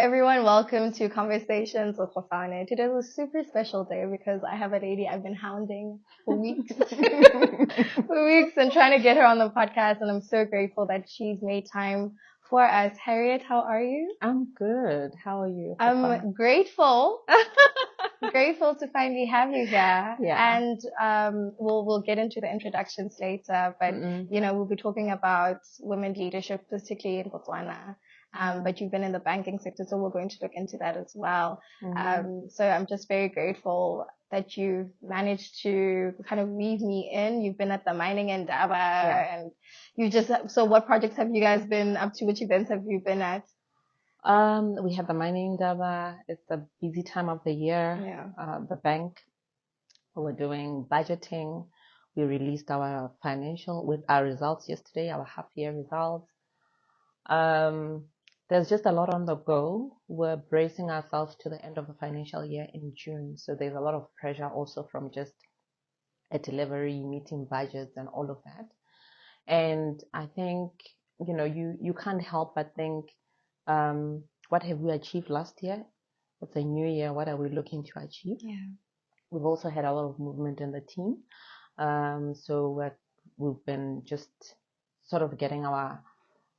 everyone, welcome to Conversations with Fafane. Today is a super special day because I have a lady I've been hounding for weeks, for weeks and trying to get her on the podcast, and I'm so grateful that she's made time for us. Harriet, how are you? I'm good. How are you? I'm grateful. Grateful to finally have you here. Yeah. And we'll get into the introductions later, but we'll be talking about women leadership, particularly in Botswana. But you've been in the banking sector, so we're going to look into that as well. So I'm just very grateful that you managed to kind of weave me in. You've been at the mining endeavor, and so what projects have you guys been up to? Which events have you been at? We have the mining endeavor. It's a busy time of the year. Yeah. The bank, we're doing budgeting. We released our financial with our results yesterday, our half year results. There's just a lot on the go. We're bracing ourselves to the end of the financial year in June. So there's a lot of pressure also from just a delivery, meeting budgets and all of that. And I think, you can't help but think, what have we achieved last year? It's a new year. What are we looking to achieve? Yeah. We've also had a lot of movement in the team. So we've been just sort of getting our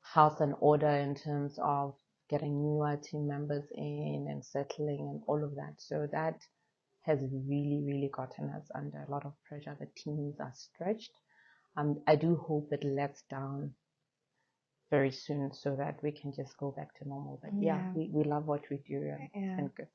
house in order in terms of getting newer team members in and settling and all of that. So that has really, really gotten us under a lot of pressure. The teams are stretched. I do hope it lets down very soon so that we can just go back to normal. But we love what we do and good.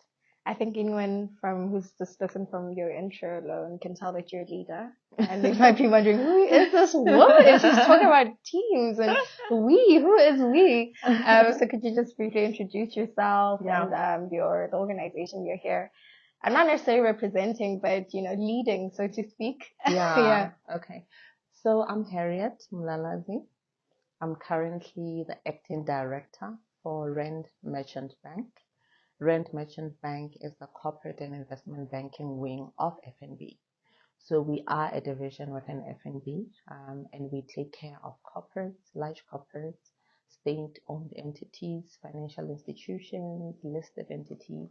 I think anyone who's just listened from your intro alone can tell that you're a leader. And they might be wondering, who is this woman? She's talking about teams and who is we? So could you just briefly introduce yourself and the organization you're here? I'm not necessarily representing, but leading, so to speak. Yeah. Okay. So I'm Harriet Mlalazi. I'm currently the acting director for RMB Merchant Bank. RMB Merchant Bank is the corporate and investment banking wing of FNB. So we are a division within FNB, and we take care of corporates, large corporates, state-owned entities, financial institutions, listed entities,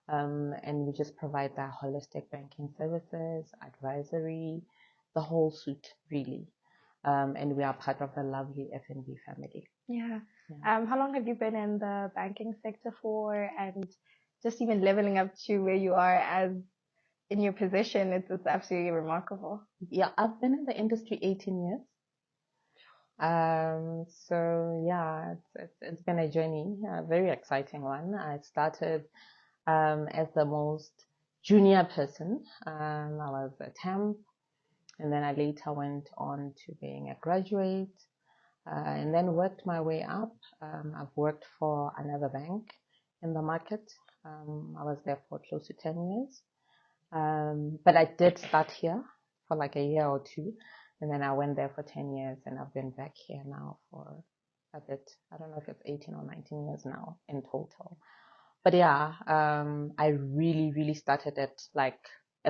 and we just provide that holistic banking services, advisory, the whole suite really. And we are part of the lovely FNB family. Yeah. How long have you been in the banking sector for, and just even leveling up to where you are as in your position? It's absolutely remarkable. Yeah, I've been in the industry 18 years. So yeah, it's been a journey, a very exciting one. I started as the most junior person. I was a temp, and then I later went on to being a graduate. And then worked my way up. I've worked for another bank in the market. I was there for close to 10 years. But I did start here for like a year or two. And then I went there for 10 years and I've been back here now for a bit. I don't know if it's 18 or 19 years now in total. But yeah, I really, really started at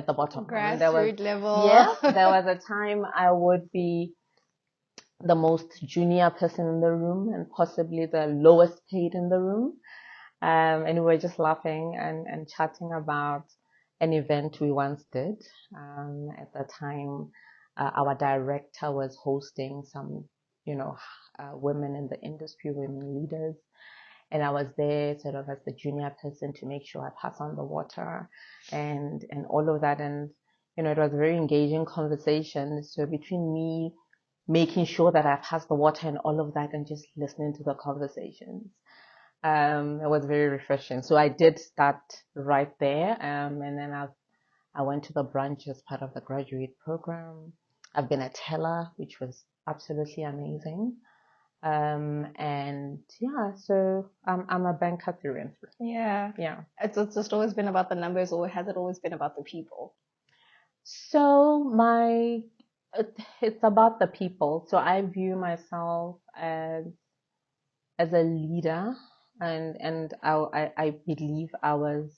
the bottom. Grassroots level. Yeah, there was a time I would be the most junior person in the room and possibly the lowest paid in the room. And we were just laughing and chatting about an event we once did. At the time, our director was hosting some, women in the industry, women leaders. And I was there sort of as the junior person to make sure I pass on the water and all of that. And, it was a very engaging conversation. So between me making sure that I pass the water and all of that and just listening to the conversations. It was very refreshing. So I did start right there. And then I went to the branch as part of the graduate program. I've been a teller, which was absolutely amazing. And yeah, so I'm a banker through and through. Yeah. It's just always been about the numbers, or has it always been about the people? So it's about the people. So I view myself as a leader, and I believe I was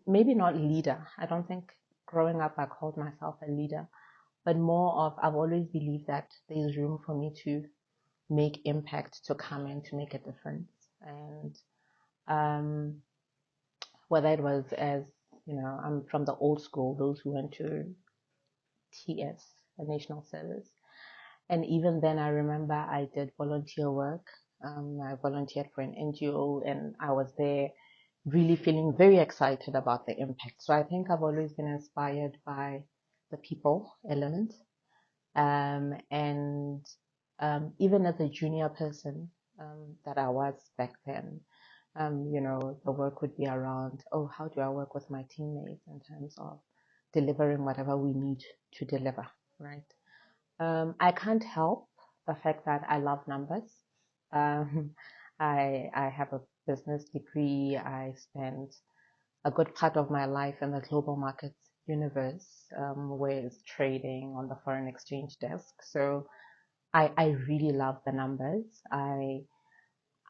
maybe not leader. I don't think growing up I called myself a leader, but more of I've always believed that there's room for me to make impact, to come in, to make a difference. And whether it was as, I'm from the old school, those who went to TS, a national service. And even then, I remember I did volunteer work. I volunteered for an NGO, and I was there really feeling very excited about the impact. So I think I've always been inspired by the people element. And even as a junior person that I was back then, the work would be around, oh, how do I work with my teammates in terms of delivering whatever we need to deliver, right? I can't help the fact that I love numbers. Um, I have a business degree. I spent a good part of my life in the global markets universe, where it's trading on the foreign exchange desk. So I really love the numbers.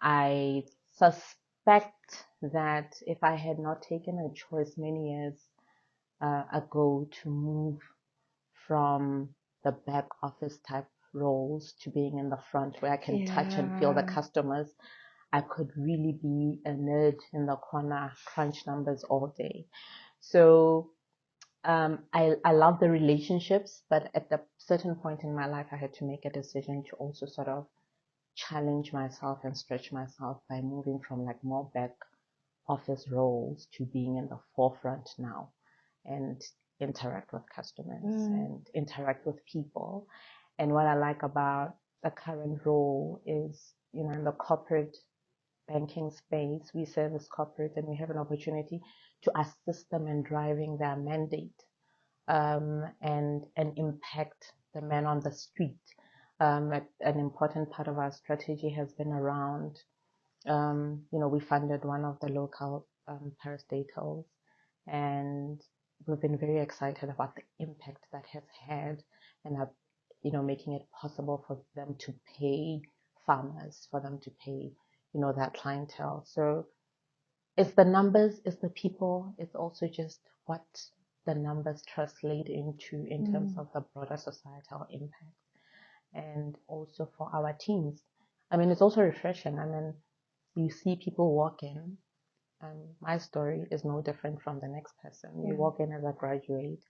I suspect that if I had not taken a choice many years ago to move from the back office type roles to being in the front where I can touch and feel the customers, I could really be a nerd in the corner, crunch numbers all day. So I love the relationships, but at a certain point in my life, I had to make a decision to also sort of challenge myself and stretch myself by moving from like more back office roles to being in the forefront now and interact with customers and interact with people. And what I like about the current role is, in the corporate banking space, we service corporate and we have an opportunity to assist them in driving their mandate and impact the man on the street. An important part of our strategy has been around, we funded one of the local parastatals, and we've been very excited about the impact that has had, and making it possible for them to pay farmers, for them to pay, that clientele. So it's the numbers, it's the people, it's also just what the numbers translate into in terms of the broader societal impact. And also for our teams. I mean, it's also refreshing. I mean, you see people walk in, and my story is no different from the next person. You walk in as a graduate,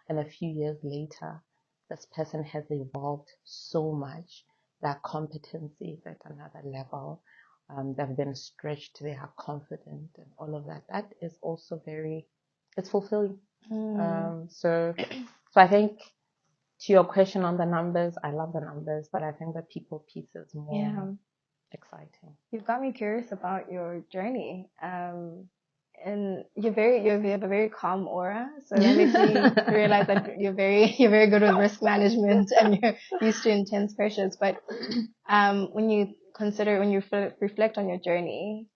and a few years later, this person has evolved so much. Their competency is at another level. They've been stretched, they are confident, and all of that. That is also it's fulfilling. So I think, to your question on the numbers, I love the numbers, but I think the people piece is more exciting. You've got me curious about your journey. And you have a very calm aura, so that makes me realize that you're very good with risk management and you're used to intense pressures. But when you reflect on your journey,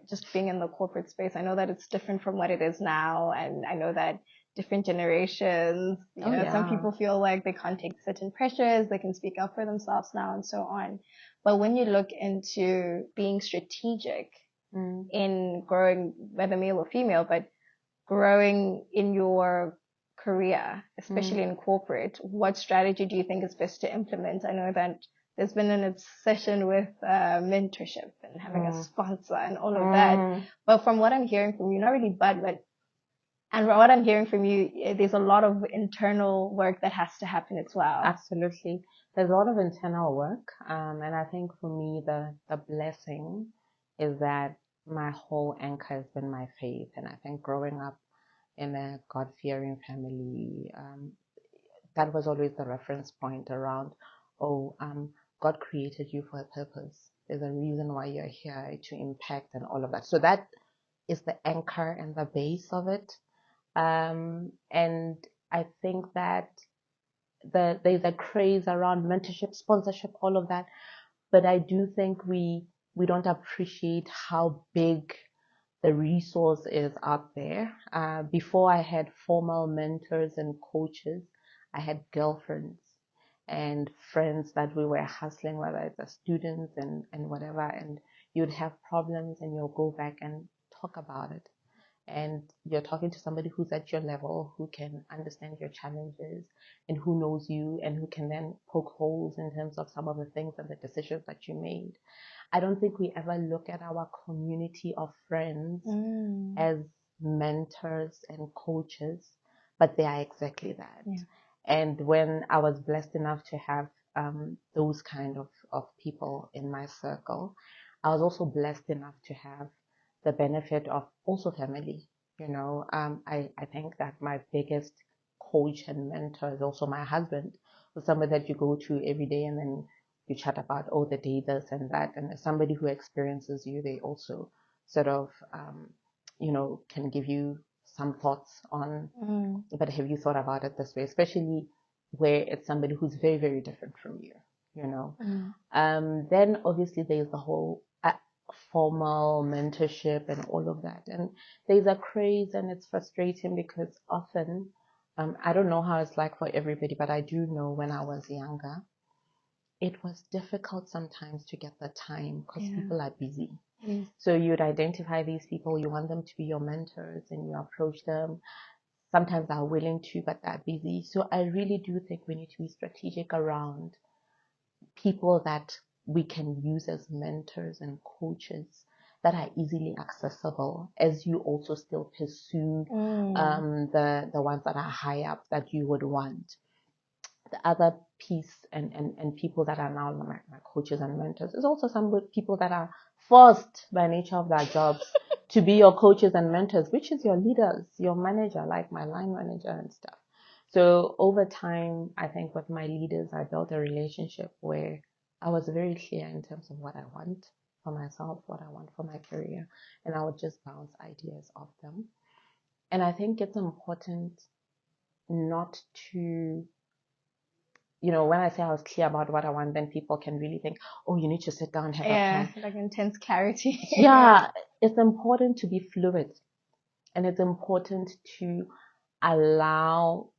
just being in the corporate space, I know that it's different from what it is now, and I know that different generations, some people feel like they can't take certain pressures, they can speak up for themselves now and so on. But when you look into being strategic in growing, whether male or female, but growing in your career, especially in corporate, what strategy do you think is best to implement? I know that there's been an obsession with mentorship and having a sponsor and all of that. But from what I'm hearing from you, not really and from what I'm hearing from you, there's a lot of internal work that has to happen as well. Absolutely. There's a lot of internal work. And I think for me, the blessing is that my whole anchor has been my faith. And I think growing up in a God-fearing family, that was always the reference point around, God created you for a purpose. There's a reason why you're here, to impact and all of that. So that is the anchor and the base of it. And I think that there's a craze around mentorship, sponsorship, all of that. But I do think we don't appreciate how big the resource is out there. Before I had formal mentors and coaches, I had girlfriends and friends that we were hustling, whether it's the students and whatever, and you'd have problems and you'll go back and talk about it. and you're talking to somebody who's at your level, who can understand your challenges and who knows you and who can then poke holes in terms of some of the things and the decisions that you made. I don't think we ever look at our community of friends as mentors and coaches, but they are exactly that. Yeah. And when I was blessed enough to have those kind of people in my circle, I was also blessed enough to have the benefit of also family. I think that my biggest coach and mentor is also my husband, who's somebody that you go to every day and then you chat about, oh, the day this and that. And as somebody who experiences you, they also sort of, can give you some thoughts on, but have you thought about it this way, especially where it's somebody who's very, very different from you, Then obviously there's the whole formal mentorship and all of that. And there's a craze and it's frustrating because often, I don't know how it's like for everybody, but I do know when I was younger, it was difficult sometimes to get the time because people are busy. So you'd identify these people, you want them to be your mentors and you approach them. Sometimes they're willing to, but they're busy. So I really do think we need to be strategic around people that we can use as mentors and coaches that are easily accessible as you also still pursue the ones that are high up that you would want. The other piece and people that are now my coaches and mentors is also some people that are forced by nature of their jobs to be your coaches and mentors, which is your leaders, your manager, like my line manager and stuff. So over time, I think with my leaders, I built a relationship where I was very clear in terms of what I want for myself, what I want for my career, and I would just bounce ideas off them. And I think it's important not to, when I say I was clear about what I want, then people can really think, oh, you need to sit down, have a plan. Like intense clarity. It's important to be fluid, and it's important to allow.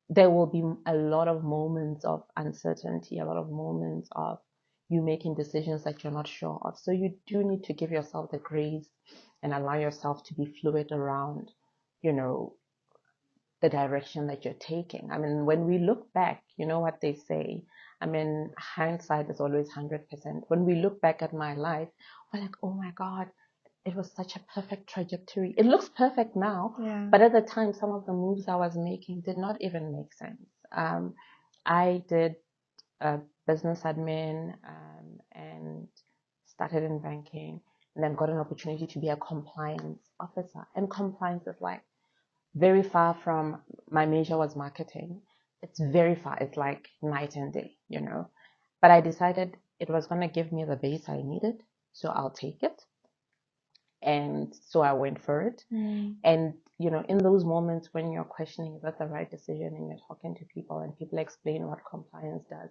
There will be a lot of moments of uncertainty, a lot of moments of you making decisions that you're not sure of. So you do need to give yourself the grace and allow yourself to be fluid around, the direction that you're taking. I mean, when we look back, you know what they say. I mean, hindsight is always 100%. When we look back at my life, we're like, oh my God, it was such a perfect trajectory. It looks perfect now, but at the time, some of the moves I was making did not even make sense. I did a business admin and started in banking, and then got an opportunity to be a compliance officer. And compliance is like very far from, my major was marketing. It's very far. It's like night and day, But I decided it was going to give me the base I needed, so I'll take it. And so I went for it. And, in those moments when you're questioning, is that the right decision, and you're talking to people and people explain what compliance does,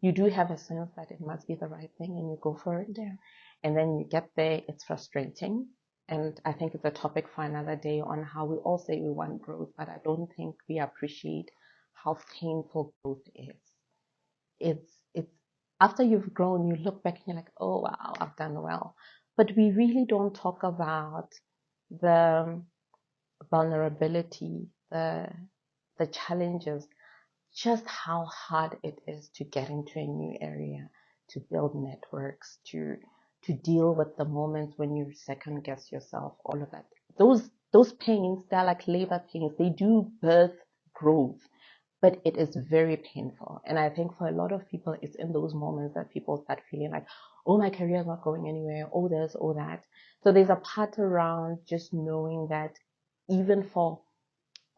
you do have a sense that it must be the right thing and you go for it. Yeah. And then you get there, it's frustrating. And I think it's a topic for another day on how we all say we want growth, but I don't think we appreciate how painful growth is. It's after you've grown, you look back and you're like, oh wow, I've done well. But we really don't talk about the vulnerability, the challenges, just how hard it is to get into a new area, to build networks, to deal with the moments when you second guess yourself, all of that. Those pains, they're like labor pains. They do birth growth, but it is very painful. And I think for a lot of people, it's in those moments that people start feeling like, oh, my career is not going anywhere, oh, this, oh, that. So there's a part around just knowing that even for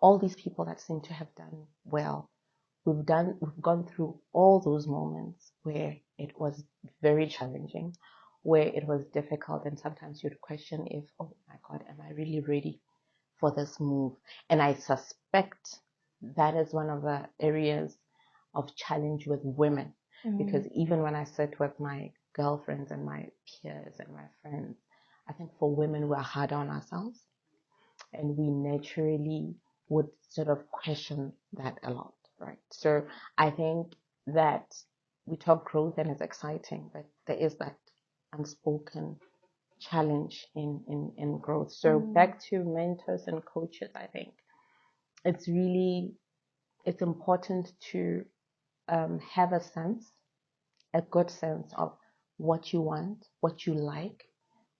all these people that seem to have done well, we've gone through all those moments where it was very challenging, where it was difficult, and sometimes you'd question if, oh my God, am I really ready for this move? And I suspect that is one of the areas of challenge with women, because even when I sit with my girlfriends and my peers and my friends, I think for women, we're hard on ourselves, and we naturally would sort of question that a lot. Right. So I think that we talk growth and it's exciting, but there is that unspoken challenge in growth. So back to mentors and coaches, I think it's important to have a good sense of what you want, what you like,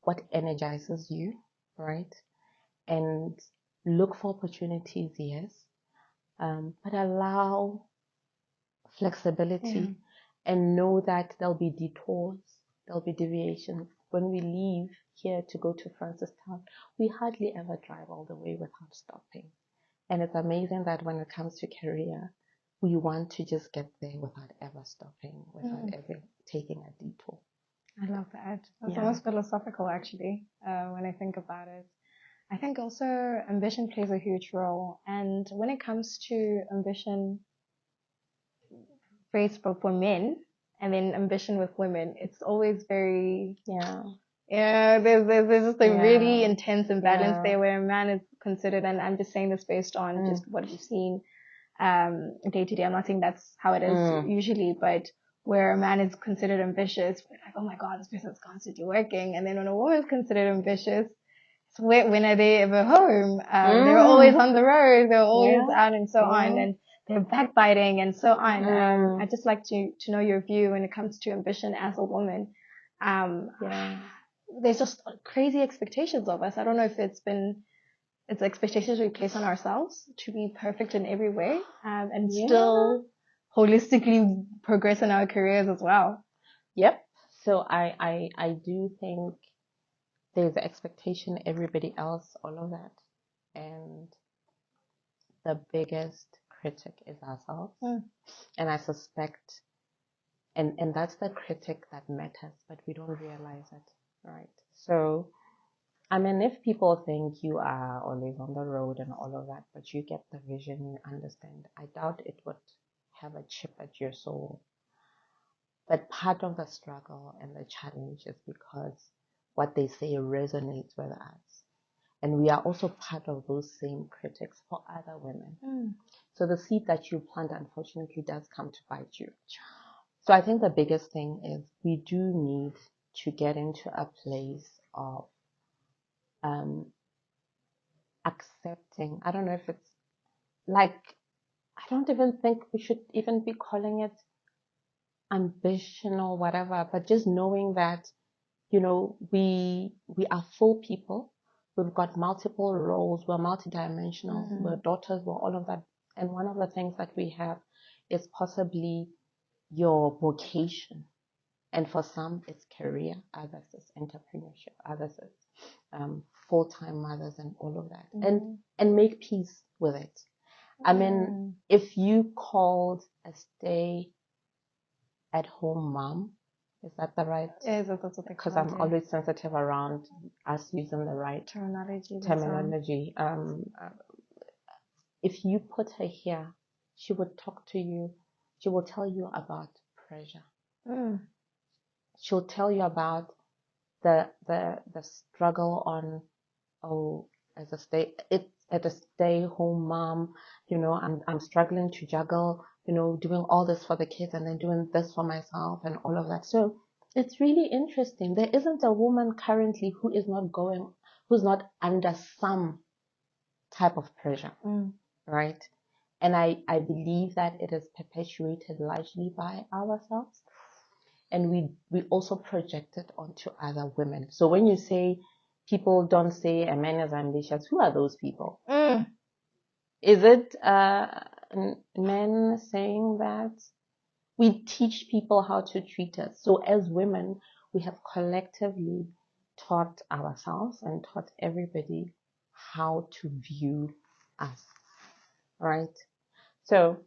what energizes you, right? And look for opportunities, yes, but allow flexibility and know that there'll be detours, there'll be deviations. When we leave here to go to Francistown, we hardly ever drive all the way without stopping. And it's amazing that when it comes to career, we want to just get there without ever stopping, without ever taking a detour. I love that. It's almost philosophical, actually, when I think about it. I think also ambition plays a huge role. And when it comes to ambition phrased for men and then ambition with women, it's always very, there's just a really intense imbalance there where a man is considered, and I'm just saying this based on just what we've seen day to day. I'm not saying that's how it is usually, but where a man is considered ambitious, we're like, oh my God, this person's constantly working. And then when a woman is considered ambitious, so when are they ever home? They're always on the road, they're always out and so on, and they're backbiting and so on. I'd just like to know your view when it comes to ambition as a woman. There's just crazy expectations of us. I don't know if it's expectations we place on ourselves to be perfect in every way, and still holistically progress in our careers as well. Yep. So I do think there's the expectation, everybody else, all of that. And the biggest critic is ourselves. And I suspect, and that's the critic that matters, but we don't realize it, right? So, I mean, if people think you are always on the road and all of that, but you get the vision, you understand, I doubt it would have a chip at your soul. But part of the struggle and the challenge is because what they say resonates with us. And we are also part of those same critics for other women. So the seed that you plant, unfortunately, does come to bite you. So I think the biggest thing is we do need to get into a place of accepting. I don't know if it's like, I don't even think we should even be calling it ambition or whatever, but just knowing that, you know, we are full people. We've got multiple roles. We're multidimensional. We're daughters. We're all of that. And one of the things that we have is possibly your vocation. And for some, it's career. Others, it's entrepreneurship. Others, it's full-time mothers and all of that. And make peace with it. I mean, if you called a stay-at-home mom, is that the right? Yes, that's what they because I'm always sensitive around us using the right terminology. If you put her here, she would talk to you. She will tell you about pressure. She'll tell you about the struggle on, as a stay-home mom, you know, I'm struggling to juggle, you know, doing all this for the kids and then doing this for myself and all of that. So it's really interesting. There isn't a woman currently who's not under some type of pressure, right? And I believe that it is perpetuated largely by ourselves. And we also project it onto other women. So when you say, people don't say a man is ambitious, who are those people? Is it men saying that? We teach people how to treat us. So as women, we have collectively taught ourselves and taught everybody how to view us, right? So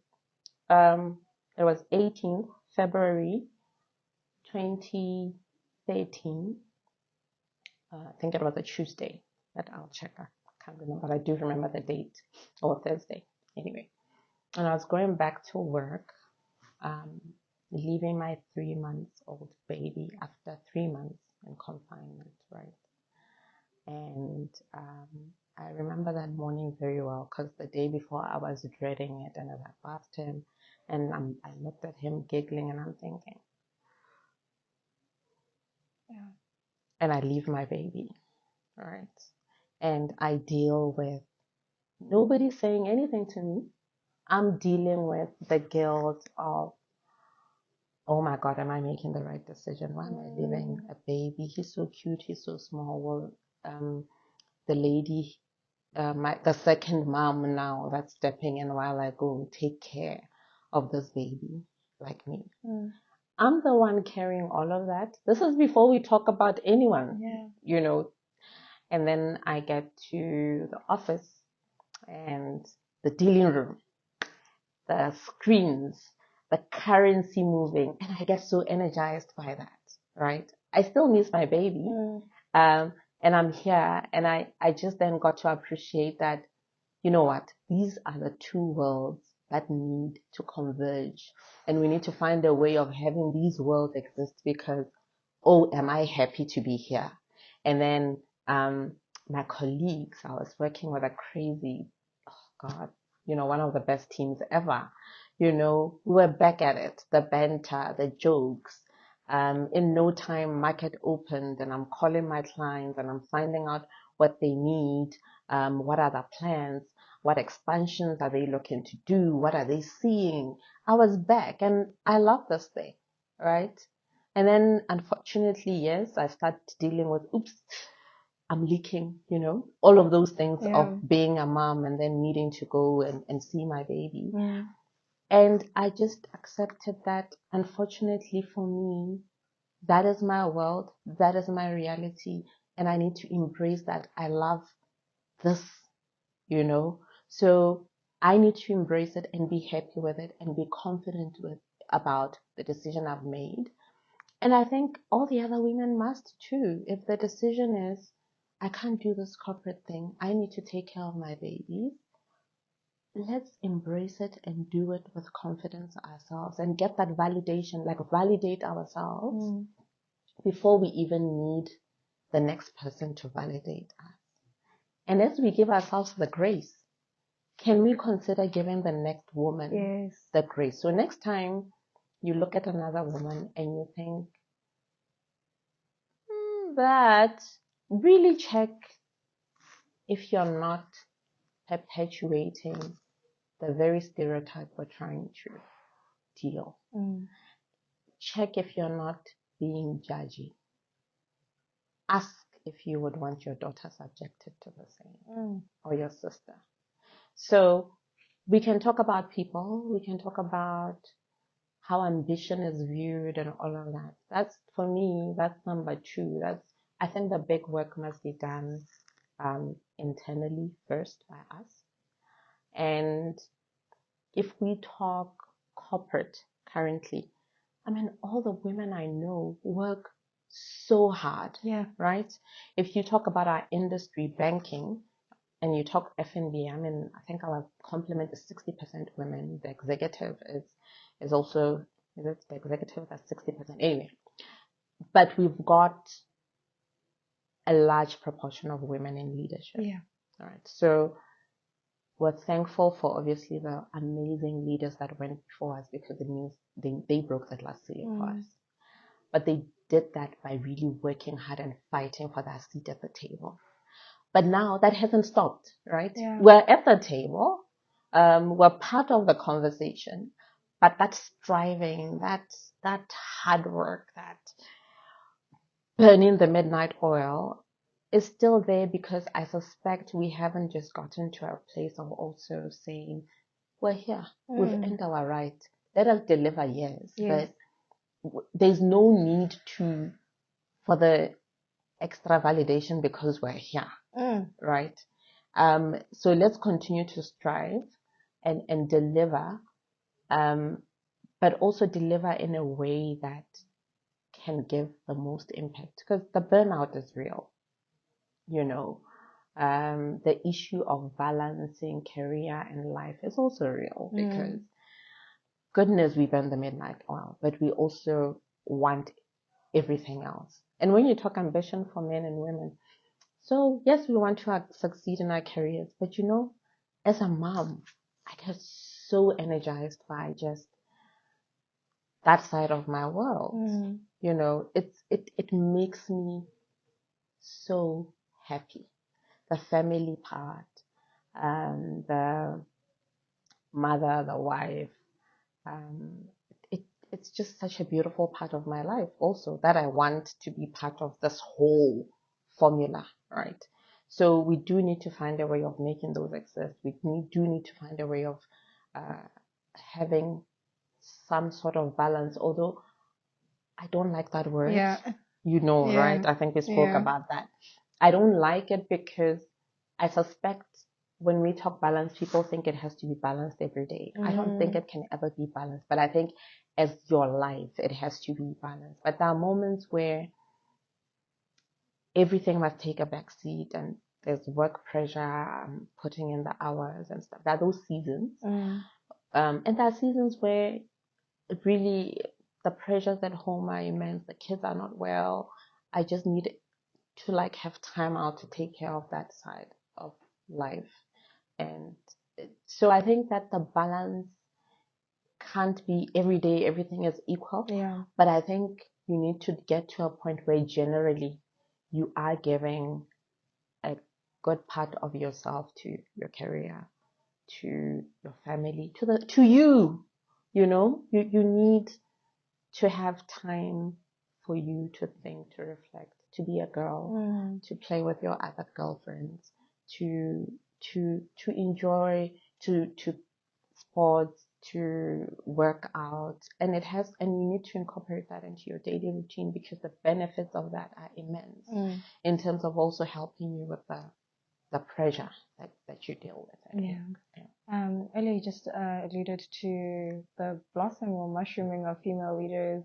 it was 18th February 2013. I think it was a Tuesday, but I'll check. I can't remember. I do remember the date, or Thursday. Anyway, and I was going back to work, leaving my 3-month-old baby after 3 months in confinement, right? And I remember that morning very well because the day before I was dreading it, and I bathed him, and I looked at him giggling, and I'm thinking, and I leave my baby, right? And I deal with nobody saying anything to me. I'm dealing with the guilt of, oh my God, am I making the right decision? Why am I leaving a baby? He's so cute, he's so small. Well, the lady, the second mom now that's stepping in while I go take care of this baby, like me. I'm the one carrying all of that. This is before we talk about anyone, you know. And then I get to the office and the dealing room, the screens, the currency moving, and I get so energized by that, right? I still miss my baby, and I'm here, and I just then got to appreciate that, you know what, these are the two worlds that need to converge, and we need to find a way of having these worlds exist because, oh, am I happy to be here? And then my colleagues, I was working with a crazy, oh God, one of the best teams ever. We were back at it, the banter, the jokes. In no time, market opened, and I'm calling my clients and I'm finding out what they need, what are their plans, what expansions are they looking to do, what are they seeing. I was back, and I love this thing, right? And then, unfortunately, yes, I started dealing with, oops, I'm leaking, all of those things of being a mom and then needing to go and see my baby. And I just accepted that, unfortunately for me, that is my world, that is my reality, and I need to embrace that. I love this, so I need to embrace it and be happy with it and be confident about the decision I've made. And I think all the other women must too. If the decision is, I can't do this corporate thing, I need to take care of my baby, let's embrace it and do it with confidence ourselves and get that validation, like validate ourselves before we even need the next person to validate us. And as we give ourselves the grace, can we consider giving the next woman the grace? So next time you look at another woman and you think, but really check if you're not perpetuating the very stereotype we're trying to deal. Check if you're not being judgy. Ask if you would want your daughter subjected to the same, or your sister. So we can talk about people, we can talk about how ambition is viewed and all of that. That's, for me, that's number two. I think the big work must be done internally first by us. And if we talk corporate currently, I mean, all the women I know work so hard, right? If you talk about our industry, banking, and you talk F&B, I mean, I think our complement is 60% women. The executive is also, is it the executive that's 60%? Anyway, but we've got a large proportion of women in leadership. All right. So we're thankful for obviously the amazing leaders that went before us, because it means they broke the glass ceiling for us. But they did that by really working hard and fighting for that seat at the table. But now that hasn't stopped, right? We're at the table. We're part of the conversation. But that striving, that hard work, that burning the midnight oil is still there, because I suspect we haven't just gotten to a place of also saying, we're here, we've earned our right, let us deliver, but there's no need for the extra validation because we're here, right? So let's continue to strive and deliver, but also deliver in a way that can give the most impact, because the burnout is real. The issue of balancing career and life is also real, because goodness, we burn the midnight oil, but we also want everything else. And when you talk ambition for men and women, so yes, we want to succeed in our careers, but as a mom, I get so energized by just that side of my world. It makes me so happy. The family part, the mother, the wife, um, it's just such a beautiful part of my life also that I want to be part of this whole formula, right? So we do need to find a way of making those exist. We do need to find a way of having some sort of balance, although I don't like that word. Yeah. Right? I think we spoke about that. I don't like it because I suspect when we talk balance, people think it has to be balanced every day. I don't think it can ever be balanced, but I think as your life, it has to be balanced. But there are moments where everything must take a back seat and there's work pressure, putting in the hours and stuff. There are those seasons. And there are seasons where really the pressures at home are immense. The kids are not well. I just need to like have time out to take care of that side of life. And so I think that the balance can't be every day everything is equal. Yeah. But I think you need to get to a point where generally you are giving a good part of yourself to your career, to your family, to you. You need to have time for you to think, to reflect, to be a girl, to play with your other girlfriends, to enjoy, to sports, to work out, and you need to incorporate that into your daily routine because the benefits of that are immense in terms of also helping you with the pressure that you deal with. Earlier you just alluded to the blossom or mushrooming of female leaders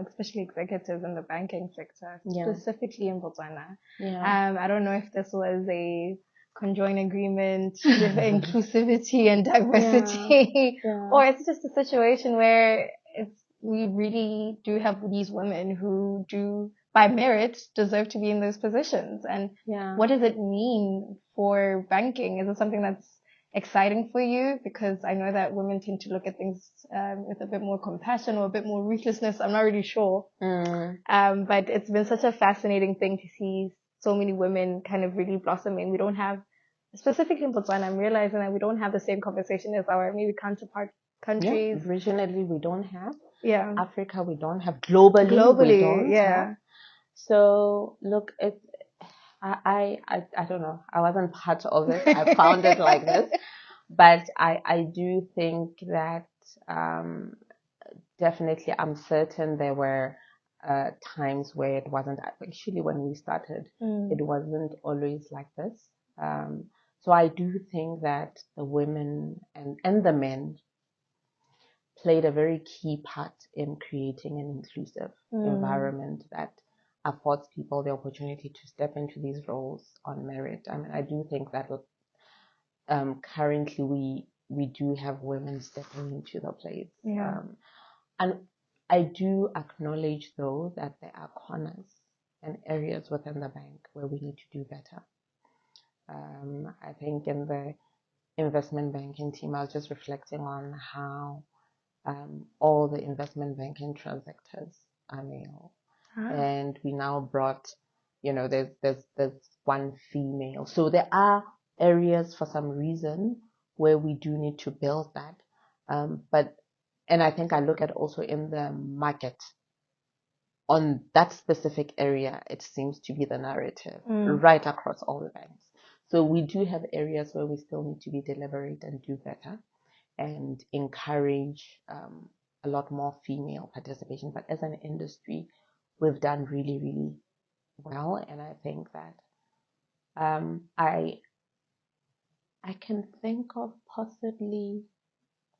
especially executives in the banking sector, specifically in Botswana. I don't know if this was a conjoined agreement with inclusivity and diversity, or it's just a situation where we really do have these women who do, by merit, deserve to be in those positions. And what does it mean for banking? Is it something that's exciting for you? Because I know that women tend to look at things with a bit more compassion or a bit more ruthlessness. I'm not really sure. But it's been such a fascinating thing to see so many women kind of really blossoming. We don't have, specifically in Botswana, I'm realizing that we don't have the same conversation as our maybe counterpart countries. Regionally, we don't have. Africa, we don't have. Globally, we don't have. So look, I don't know. I wasn't part of it. I found it like this. But I do think that definitely I'm certain there were times where it wasn't. Actually, when we started, it wasn't always like this. So I do think that the women and the men played a very key part in creating an inclusive environment that affords people the opportunity to step into these roles on merit. I mean, I do think that currently we do have women stepping into the place. And I do acknowledge, though, that there are corners and areas within the bank where we need to do better. I think in the investment banking team, I was just reflecting on how all the investment banking transactors are male. And we now brought, there's one female. So there are areas for some reason where we do need to build that. And I think I look at also in the market on that specific area, it seems to be the narrative right across all the banks. So we do have areas where we still need to be deliberate and do better and encourage a lot more female participation. But as an industry, we've done really, really well. And I think that I can think of possibly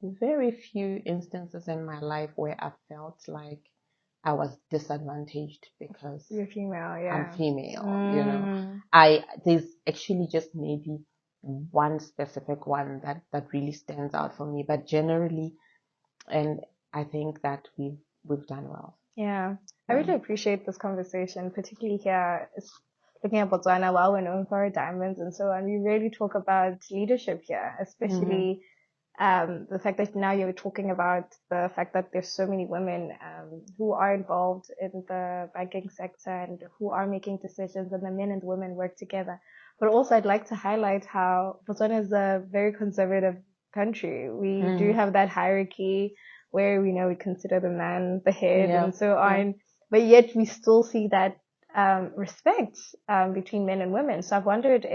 very few instances in my life where I felt like I was disadvantaged because you're female. I'm female. There's actually just maybe one specific one that really stands out for me, but generally, and I think that we've done well. I really appreciate this conversation, particularly here looking at Botswana. While we're known for our diamonds and so on, we really talk about leadership here, especially the fact that now you're talking about the fact that there's so many women who are involved in the banking sector and who are making decisions, and the men and women work together. But also, I'd like to highlight how Botswana is a very conservative country. We do have that hierarchy where we consider the man the head and so on, but yet we still see that respect between men and women. So I've wondered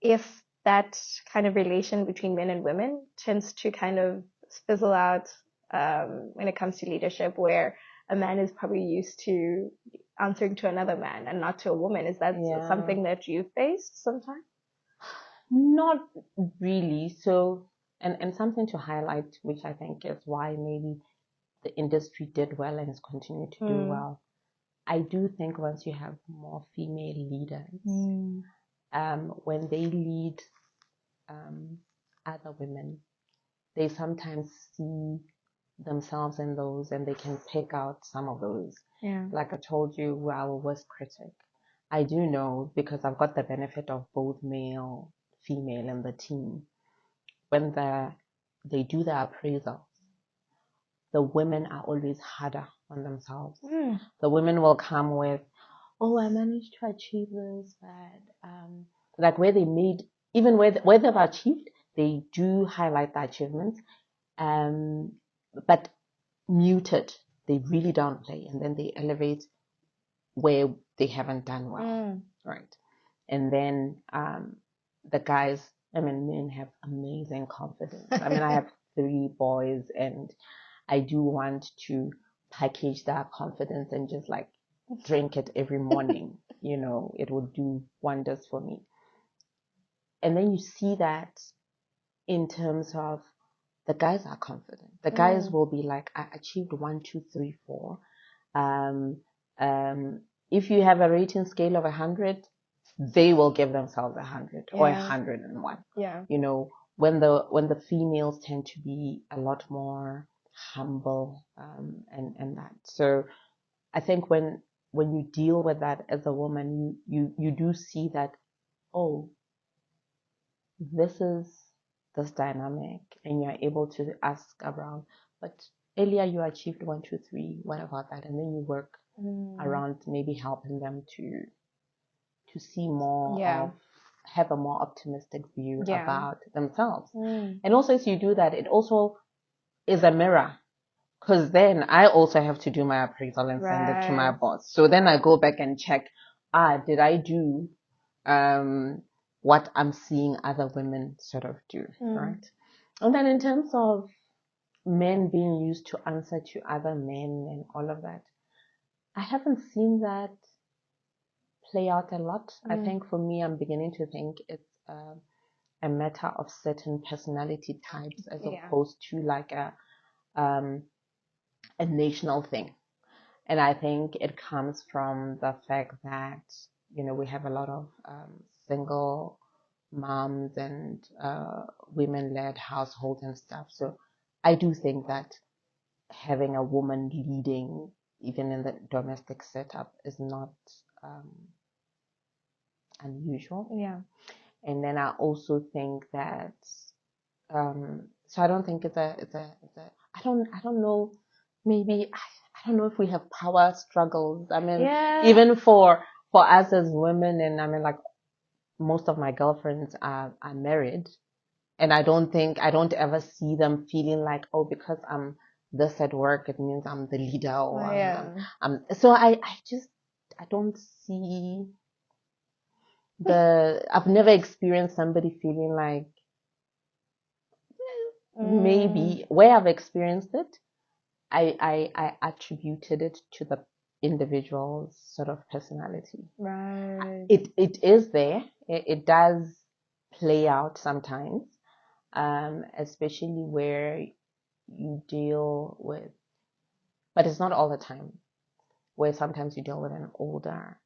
if that kind of relation between men and women tends to kind of fizzle out when it comes to leadership, where a man is probably used to answering to another man and not to a woman. Is that something that you've faced sometimes? Not really. So, and something to highlight, which I think is why maybe the industry did well and has continued to do well. I do think once you have more female leaders, when they lead other women, they sometimes see themselves in those, and they can pick out some of those. Like I told you, our worst critic. I do know, because I've got the benefit of both male, female in the team. When they do their appraisals, the women are always harder on themselves. The women will come with, oh, I managed to achieve this, but like where they made, even where they've achieved, they do highlight the achievements, but muted. They really downplay, and then they elevate where they haven't done well, right? And then the guys, men have amazing confidence. I have 3 boys, and I do want to package that confidence and just like drink it every morning. It would do wonders for me. And then you see that in terms of the guys are confident. The guys will be like, I achieved 1, 2, 3, 4. If you have a rating scale of 100, they will give themselves 100 or 101. When the females tend to be a lot more humble, and that. So I think when you deal with that as a woman, you do see that, oh, this is this dynamic, and you're able to ask around, but earlier you achieved 1, 2, 3, what about that? And then you work around maybe helping them to see more have a more optimistic view about themselves. And also, as you do that, it also is a mirror, because then I also have to do my appraisal and send it to my boss. So then I go back and check, did I do what I'm seeing other women sort of do, right? And then in terms of men being used to answer to other men and all of that, I haven't seen that play out a lot. I think for me, I'm beginning to think it's a matter of certain personality types as opposed to like a national thing. And I think it comes from the fact that, we have a lot of single moms and women-led households and stuff. So I do think that having a woman leading, even in the domestic setup, is not unusual. And then I also think that so I don't think it's a I don't know, maybe I don't know if we have power struggles. Even for us as women, and like most of my girlfriends are married, and I don't ever see them feeling like, oh, because I'm this at work, it means I'm the leader, or so I don't see I've never experienced somebody feeling like, maybe where I've experienced it, I attributed it to the individual's sort of personality. Right. It is there. It does play out sometimes, especially where you deal with, but it's not all the time, where sometimes you deal with an older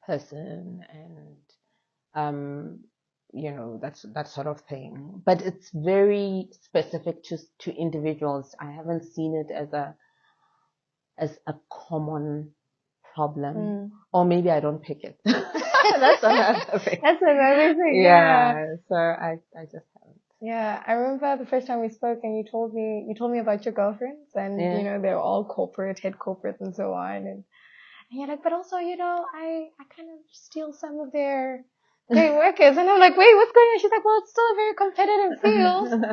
person and that sort of thing. But it's very specific to individuals. I haven't seen it as a common problem, or maybe I don't pick it. That's another thing. That's another thing. Yeah. So I just haven't. Yeah, I remember the first time we spoke and you told me about your girlfriends and, they're all corporate, head corporate and so on. And you're like, but also, I kind of steal some of their workers. And I'm like, wait, what's going on? She's like, well, it's still a very competitive field. And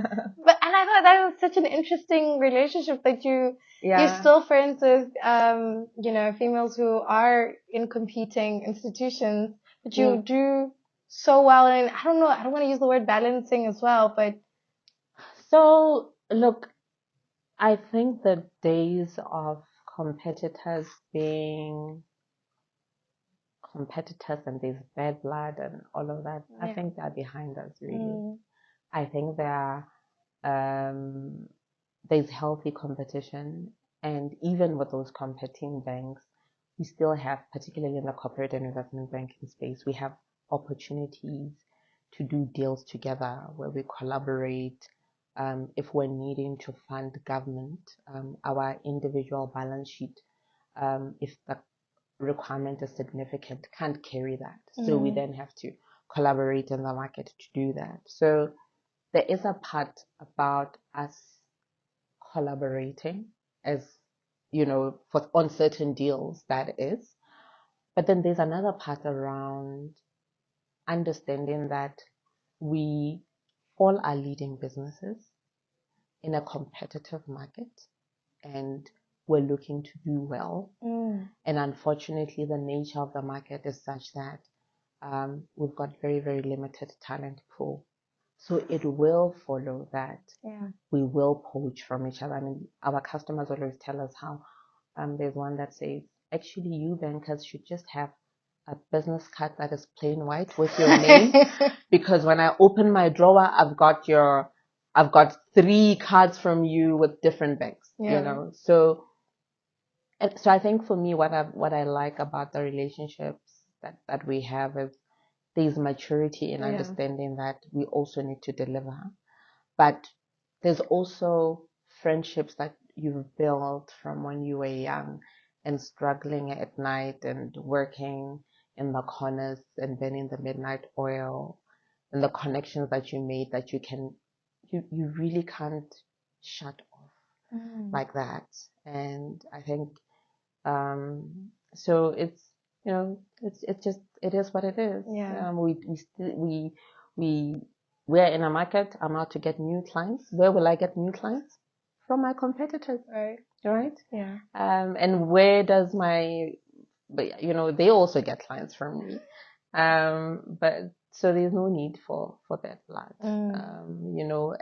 I thought that was such an interesting relationship that you're still friends with, females who are in competing institutions, but you do so well. And I don't know, I don't want to use the word balancing as well, but. So, look, I think the days of competitors being competitors and there's bad blood and all of that, I think they're behind us, really. I think there's healthy competition, and even with those competing banks, we still have, particularly in the corporate and investment banking space, we have opportunities to do deals together where we collaborate. If we're needing to fund government, our individual balance sheet, if the requirement is significant, can't carry that. So we then have to collaborate in the market to do that. So there is a part about us collaborating as, on certain deals, that is. But then there's another part around understanding that we all are leading businesses in a competitive market and we're looking to do well. And unfortunately, the nature of the market is such that we've got very, very limited talent pool. So it will follow that we will poach from each other. I mean, our customers always tell us how there's one that says, actually, you bankers should just have a business card that is plain white with your name, because when I open my drawer, I've got 3 cards from you with different banks, So I think for me, what I like about the relationships that we have is there's maturity in understanding that we also need to deliver. But there's also friendships that you've built from when you were young and struggling at night and working in the corners and burning the midnight oil, and the connections that you made that you really can't shut off like that. And I think so it's it is what it is. We're in a market. I'm out to get new clients. Where will I get new clients? From my competitors, right? Yeah. And where does they also get clients from me. But so there's no need for that blood.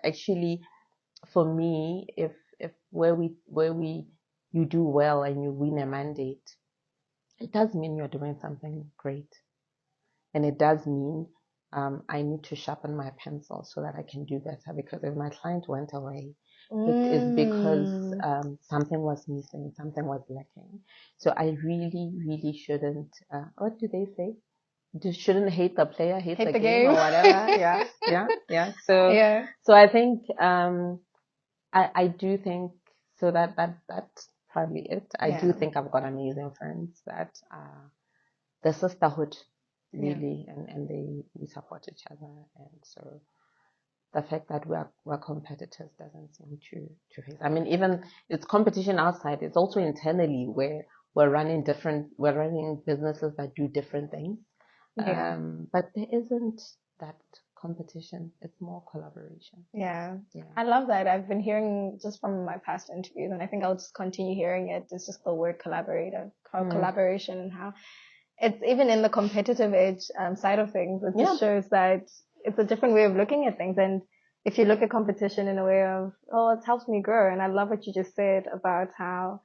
Actually, for me, if where you do well and you win a mandate, it does mean you're doing something great. And it does mean I need to sharpen my pencil so that I can do better. Because if my client went away, it is because something was missing, something was lacking. So I really, really shouldn't, what do they say? You shouldn't hate the player, hate the game or whatever. Yeah. So I think, I do think, so that's probably it. I do think I've got amazing friends that the sisterhood, really, and we support each other. And so the fact that we're competitors doesn't seem to face. I mean, even it's competition outside, it's also internally where we're running businesses that do different things. But there isn't that competition. It's more collaboration. Yeah. I love that. I've been hearing just from my past interviews, and I think I'll just continue hearing it. It's just the word collaboration, and how it's even in the competitive edge side of things. It just shows that it's a different way of looking at things. And if you look at competition in a way of, it helps me grow. And I love what you just said about how,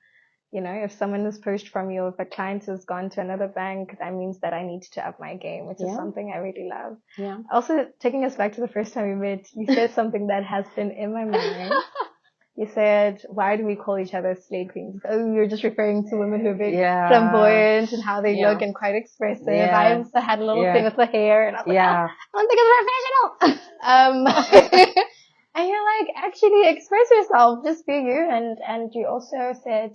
if someone is poached from you, if a client has gone to another bank, that means that I need to up my game, which is something I really love. Yeah. Also, taking us back to the first time we met, you said something that has been in my mind. You said, why do we call each other slay queens? Oh, you're just referring to women who are very flamboyant and how they look and quite expressive. I also had a little thing with the hair, and I was like, I don't think it's professional. And you're like, actually express yourself, just be you. And you also said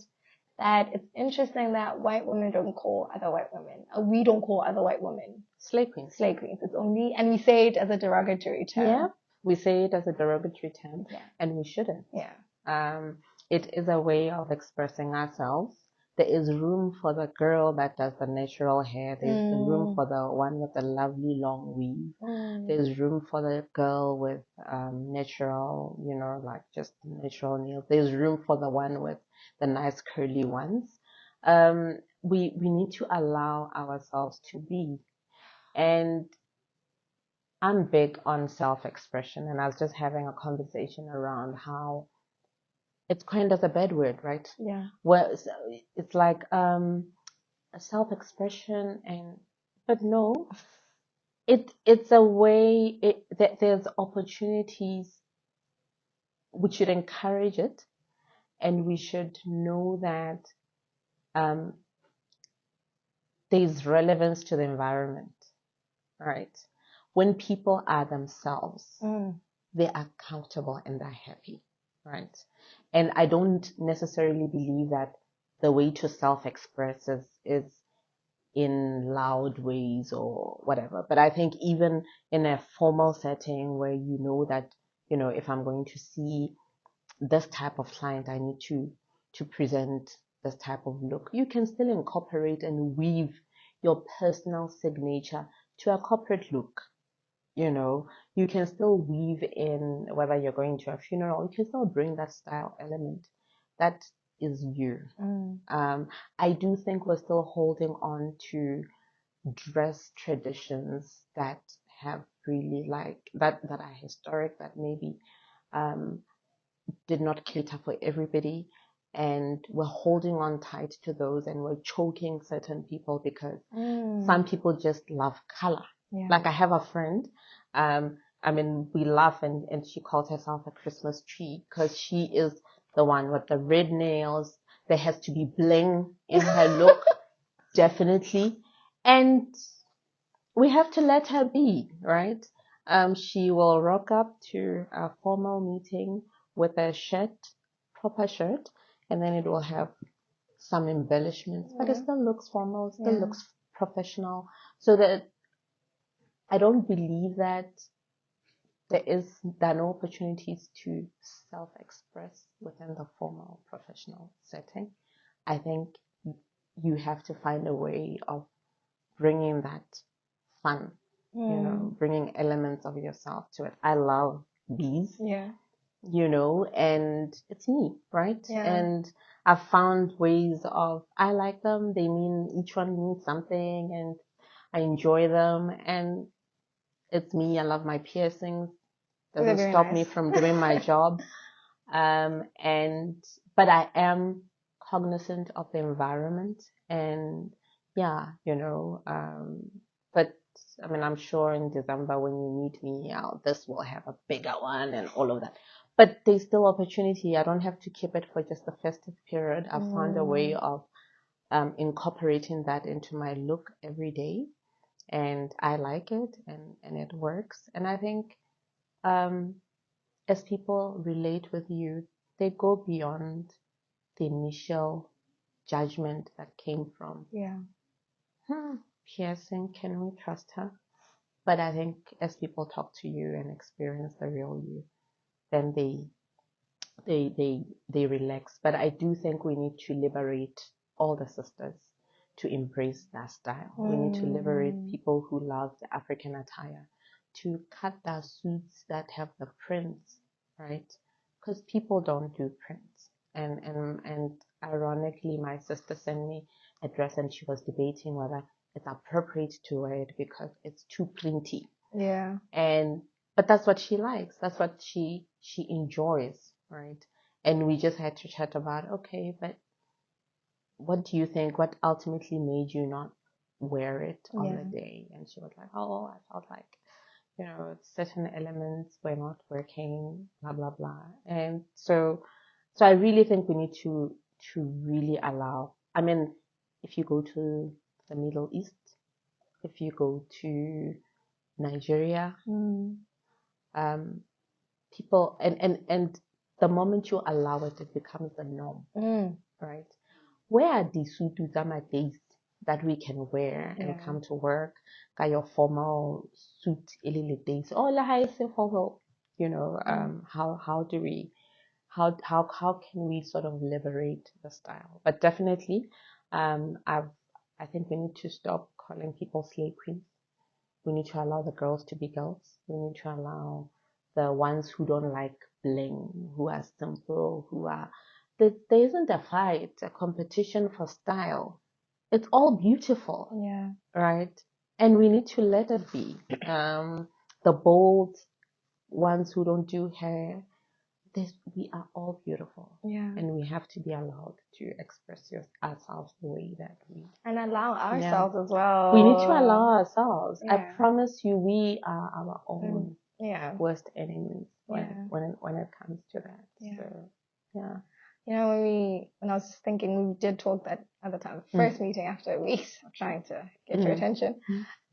that it's interesting that white women don't call other white women. We don't call other white women slay queens. Slay queens. It's only, and we say it as a derogatory term. Yeah. We say it as a derogatory term, Yeah. and we shouldn't. Yeah. It is a way of expressing ourselves. There is room for the girl that does the natural hair. There's the room for the one with the lovely long weave. There's room for the girl with natural, you know, like just natural nails. There's room for the one with the nice curly ones. We need to allow ourselves to be. And I'm big on self-expression, and I was just having a conversation around how it's coined as a bad word, right? Yeah. Well, it's like a self-expression, but no, it's a way that there's opportunities. We should encourage it, and we should know that there's relevance to the environment, right? When people are themselves, they are comfortable and they're happy, right? And I don't necessarily believe that the way to self-express is in loud ways or whatever. But I think even in a formal setting where you know that, you know, if I'm going to see this type of client, I need to present this type of look. You can still incorporate and weave your personal signature to a corporate look. You know, you can still weave in, whether you're going to a funeral, you can still bring that style element. That is you. I do think we're still holding on to dress traditions that have really that are historic, that maybe did not cater for everybody, and we're holding on tight to those, and we're choking certain people because some people just love color. Yeah. Like I have a friend, I mean, we laugh and she calls herself a Christmas tree because she is the one with the red nails. There has to be bling in her look, definitely. And we have to let her be, right? She will rock up to a formal meeting with a shirt, proper shirt, and then it will have some embellishments, but it still looks formal, still looks professional. So that I don't believe that there are no opportunities to self-express within the formal professional setting. I think you have to find a way of bringing that fun, you know, bringing elements of yourself to it. I love bees, you know, and it's me, right? And I've found ways of, I like them. They mean, each one means something, and I enjoy them. And it's me. I love my piercings. Doesn't stop me from doing my job. But I am cognizant of the environment, and yeah, you know, but I mean, I'm sure in December when you meet me, this will have a bigger one and all of that. But there's still opportunity. I don't have to keep it for just the festive period. I've found a way of incorporating that into my look every day, and I like it, and it works. And I think as people relate with you, they go beyond the initial judgment that came from, piercing, can we trust her? But I think as people talk to you and experience the real you, then they relax. But I do think we need to liberate all the sisters to embrace that style. We need to liberate people who love the African attire to cut their suits that have the prints, right? Because people don't do prints. And ironically, my sister sent me a dress and she was debating whether it's appropriate to wear it because it's too printy. Yeah. But that's what she likes. That's what she enjoys, right? And we just had to chat about, okay, but what do you think? What ultimately made you not wear it on the day? And she was like, oh, I felt like, you know, certain elements were not working, blah, blah, blah. And so I really think we need to really allow, I mean, if you go to the Middle East, if you go to Nigeria, people, and the moment you allow it, it becomes the norm, right? Where are the suit days that we can wear and come to work? Got your formal suit, days. Oh, la formal, how can we sort of liberate the style? But definitely, I think we need to stop calling people slay queens. We need to allow the girls to be girls. We need to allow the ones who don't like bling, who are simple, there isn't a fight, a competition for style. It's all beautiful. Yeah. Right? And we need to let it be. The bold ones who don't do hair, we are all beautiful. Yeah. And we have to be allowed to express ourselves the way that we... And allow ourselves as well. We need to allow ourselves. Yeah. I promise you, we are our own yeah. worst enemies when it comes to that. Yeah. So, yeah. You know, when I was thinking, we did talk that at the time, first meeting after weeks of trying to get your attention.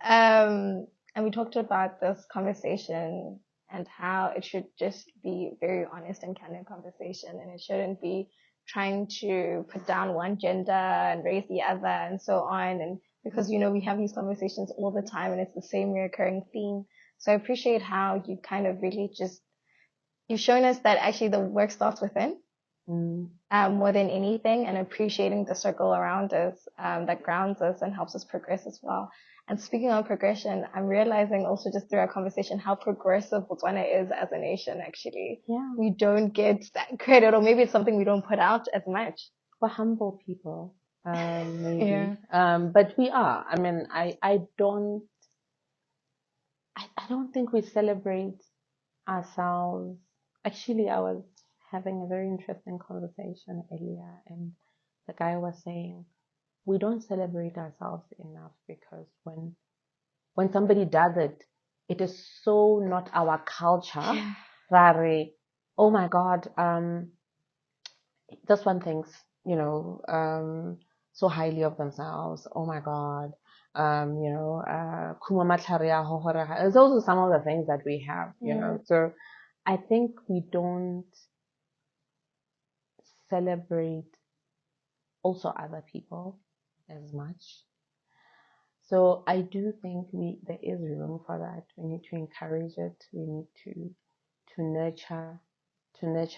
And we talked about this conversation and how it should just be very honest and candid conversation, and it shouldn't be trying to put down one gender and raise the other and so on. And because, you know, we have these conversations all the time and it's the same recurring theme. So I appreciate how you kind of really you've shown us that actually the work starts within. More than anything, and appreciating the circle around us that grounds us and helps us progress as well. And speaking of progression, I'm realizing also just through our conversation how progressive Botswana is as a nation, actually. Yeah. We don't get that credit, or maybe it's something we don't put out as much. We're humble people, maybe. Yeah. But we are. I mean, I don't think we celebrate ourselves. Actually, I was having a very interesting conversation earlier, and the guy was saying we don't celebrate ourselves enough because when somebody does it, it is so not our culture. Rare, oh my God, this one thinks, so highly of themselves. Oh my God, it's also some of the things that we have, you know. So I think we don't celebrate also other people as much. So I do think there is room for that. We need to encourage it. We need to nurture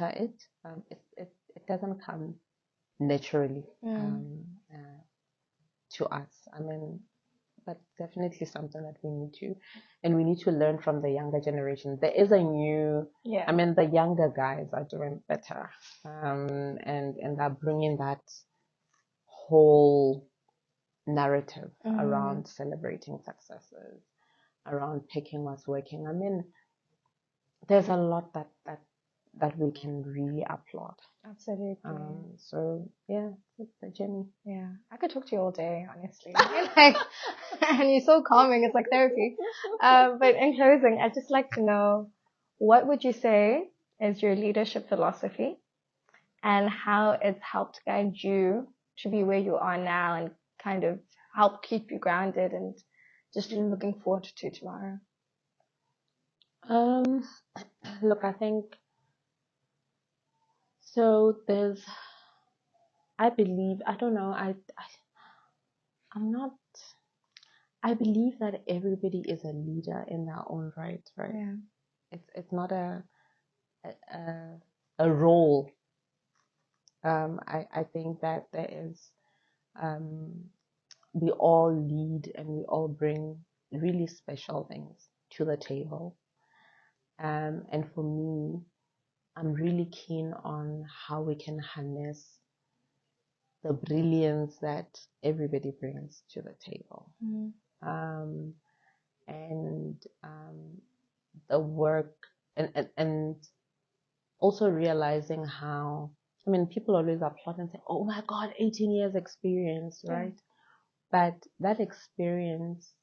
it. It doesn't come naturally to us. I mean, but definitely something that we need to learn from the younger generation. There is a new, I mean, the younger guys are doing better, and they're bringing that whole narrative around celebrating successes, around picking what's working. I mean, there's a lot that we can really applaud. Absolutely. So yeah, it's a journey. Yeah, I could talk to you all day, honestly. And you're so calming. It's like therapy. But in closing, I'd just like to know, what would you say is your leadership philosophy, and how it's helped guide you to be where you are now, and kind of help keep you grounded and just looking forward to tomorrow? Look, I think so. I believe, I don't know, I'm not, I believe that everybody is a leader in their own right? Yeah. It's not a role. I think that there is, we all lead and we all bring really special things to the table. And for me, I'm really keen on how we can harness the brilliance that everybody brings to the table. And the work and also realizing how, I mean, people always applaud and say, oh my God, 18 years experience, right? But that experience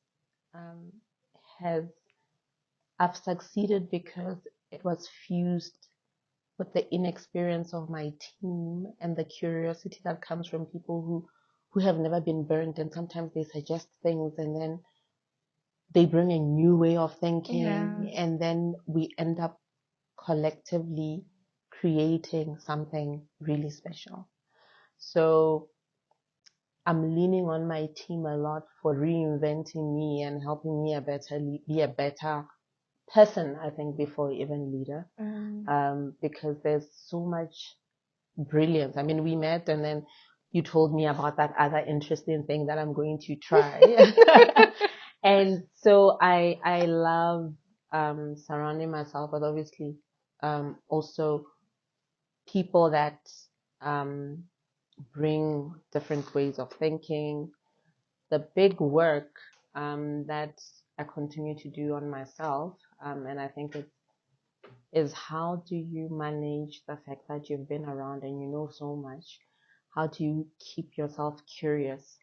I've succeeded because it was fused with the inexperience of my team and the curiosity that comes from people who have never been burned, and sometimes they suggest things and then they bring a new way of thinking, and then we end up collectively creating something really special. So I'm leaning on my team a lot for reinventing me and helping me be a better person, I think, before even leader, because there's so much brilliance. I mean, we met and then you told me about that other interesting thing that I'm going to try. And so I love surrounding myself with obviously also people that bring different ways of thinking. The big work that I continue to do on myself, and I think it is how do you manage the fact that you've been around and you know so much? How do you keep yourself curious,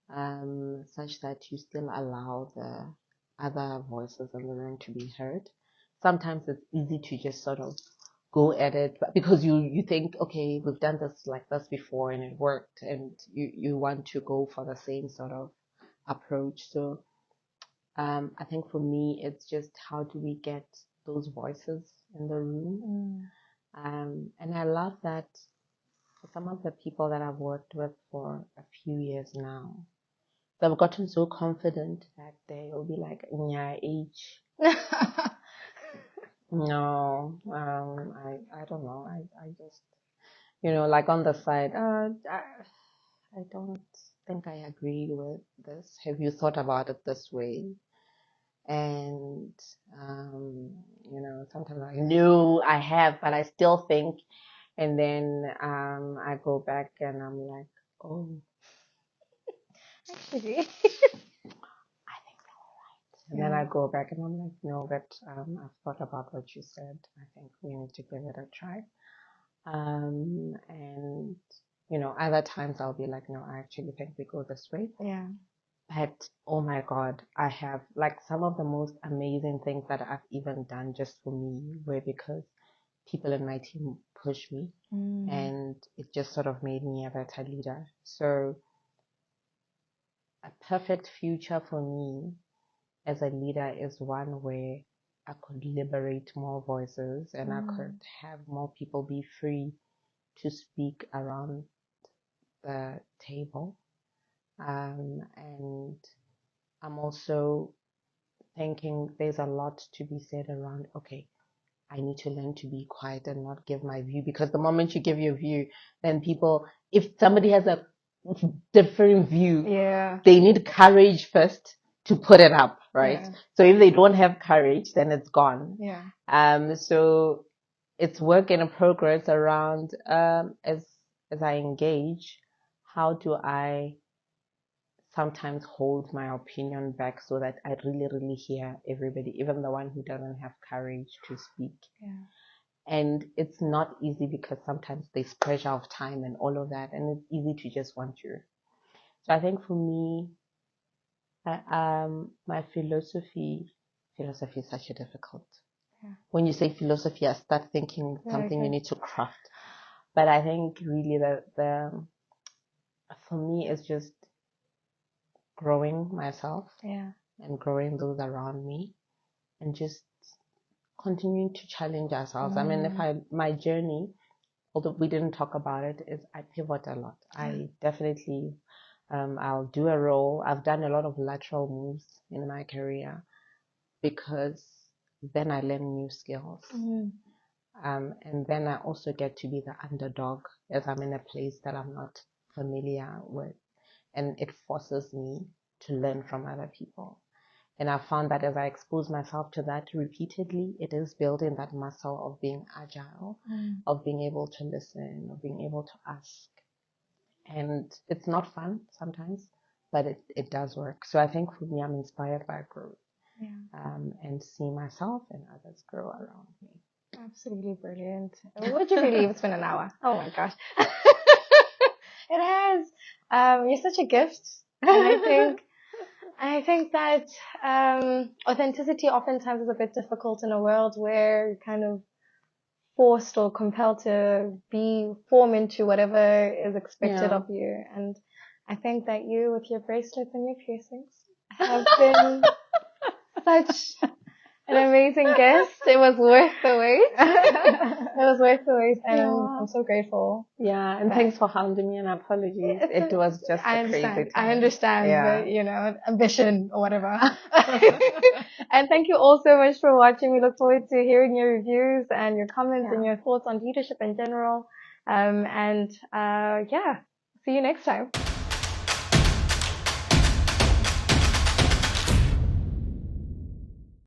such that you still allow the other voices in the room to be heard? Sometimes it's easy to just sort of go at it, but because you think, okay, we've done this like this before and it worked, and you want to go for the same sort of approach. So I think for me, it's just how do we get those voices in the room? And I love that some of the people that I've worked with for a few years now, they've gotten so confident that they will be like, in your age. No, I don't know. I just, like on the side, I don't think I agree with this. Have you thought about it this way? And, sometimes I know I have, but I still think, and then I go back and I'm like, oh, Actually. I think they were right. And then I go back and I'm like, no, but I've thought about what you said. I think we need to give it a try. And, other times I'll be like, no, I actually think we go this way. Yeah. But oh my God, I have like some of the most amazing things that I've even done just for me were because people in my team pushed me, and it just sort of made me a better leader. So a perfect future for me as a leader is one where I could liberate more voices and I could have more people be free to speak around the table. And I'm also thinking there's a lot to be said around, okay, I need to learn to be quiet and not give my view, because the moment you give your view, then people, if somebody has a different view, they need courage first to put it up, right? Yeah. So if they don't have courage, then it's gone. Yeah. So it's work in progress around as I engage, how do I sometimes hold my opinion back so that I really, really hear everybody, even the one who doesn't have courage to speak. Yeah. And it's not easy because sometimes there's pressure of time and all of that, and it's easy to just want to. So I think for me, my philosophy is such a difficult. Yeah. When you say philosophy, I start thinking something you need to craft. But I think really the for me it's just growing myself, and growing those around me, and just continuing to challenge ourselves. I mean, my journey, although we didn't talk about it, is I pivot a lot. I definitely, I'll do a role. I've done a lot of lateral moves in my career because then I learn new skills. And then I also get to be the underdog as I'm in a place that I'm not familiar with. And it forces me to learn from other people. And I found that as I expose myself to that repeatedly, it is building that muscle of being agile, of being able to listen, of being able to ask. And it's not fun sometimes, but it does work. So I think for me, I'm inspired by growth, and see myself and others grow around me. Absolutely brilliant. Would you believe it's been an hour? Oh my gosh. It has. You're such a gift. And I think that authenticity oftentimes is a bit difficult in a world where you're kind of forced or compelled to form into whatever is expected of you. And I think that you, with your bracelets and your piercings, have been such an amazing guest. It was worth the wait. It was worth the wait, and I'm so grateful. Yeah, and thanks for hounding me, and apologies. It was just a crazy time. I understand, but ambition or whatever. And thank you all so much for watching. We look forward to hearing your reviews and your comments and your thoughts on leadership in general. See you next time.